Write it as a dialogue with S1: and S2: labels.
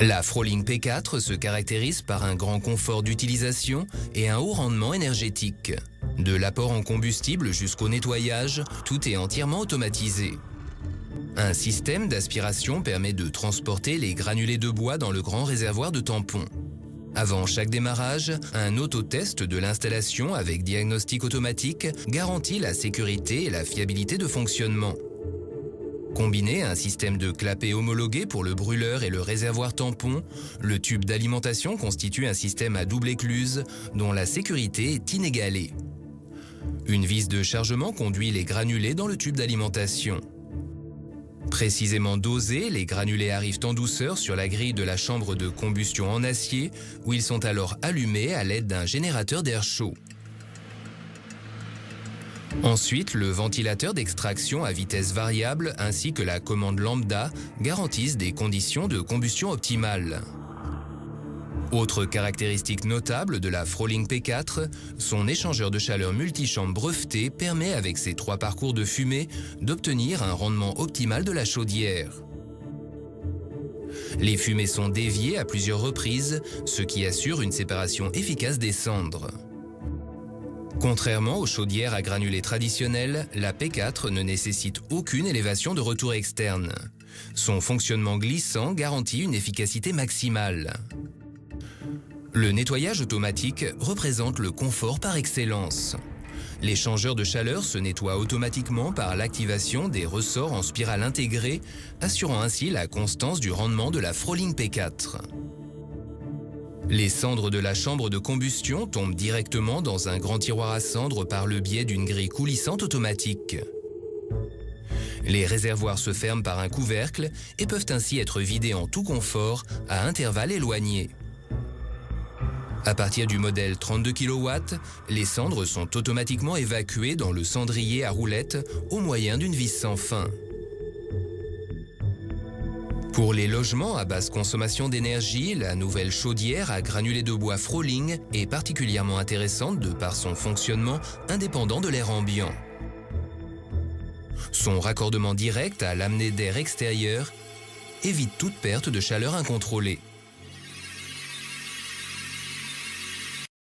S1: La Froling P4 se caractérise par un grand confort d'utilisation et un haut rendement énergétique. De l'apport en combustible jusqu'au nettoyage, tout est entièrement automatisé. Un système d'aspiration permet de transporter les granulés de bois dans le grand réservoir de tampons. Avant chaque démarrage, un autotest de l'installation avec diagnostic automatique garantit la sécurité et la fiabilité de fonctionnement. Combiné à un système de clapet homologué pour le brûleur et le réservoir tampon, le tube d'alimentation constitue un système à double écluse dont la sécurité est inégalée. Une vis de chargement conduit les granulés dans le tube d'alimentation. Précisément dosés, les granulés arrivent en douceur sur la grille de la chambre de combustion en acier où ils sont alors allumés à l'aide d'un générateur d'air chaud. Ensuite, le ventilateur d'extraction à vitesse variable ainsi que la commande lambda garantissent des conditions de combustion optimales. Autre caractéristique notable de la Froling P4, son échangeur de chaleur multichambre breveté permet avec ses 3 parcours de fumée d'obtenir un rendement optimal de la chaudière. Les fumées sont déviées à plusieurs reprises, ce qui assure une séparation efficace des cendres. Contrairement aux chaudières à granulés traditionnelles, la P4 ne nécessite aucune élévation de retour externe. Son fonctionnement glissant garantit une efficacité maximale. Le nettoyage automatique représente le confort par excellence. L'échangeur de chaleur se nettoie automatiquement par l'activation des ressorts en spirale intégrée, assurant ainsi la constance du rendement de la Froling P4. Les cendres de la chambre de combustion tombent directement dans un grand tiroir à cendres par le biais d'une grille coulissante automatique. Les réservoirs se ferment par un couvercle et peuvent ainsi être vidés en tout confort à intervalles éloignés. À partir du modèle 32 kW, les cendres sont automatiquement évacuées dans le cendrier à roulettes au moyen d'une vis sans fin. Pour les logements à basse consommation d'énergie, la nouvelle chaudière à granulés de bois Froling est particulièrement intéressante de par son fonctionnement indépendant de l'air ambiant. Son raccordement direct à l'amener d'air extérieur évite toute perte de chaleur incontrôlée.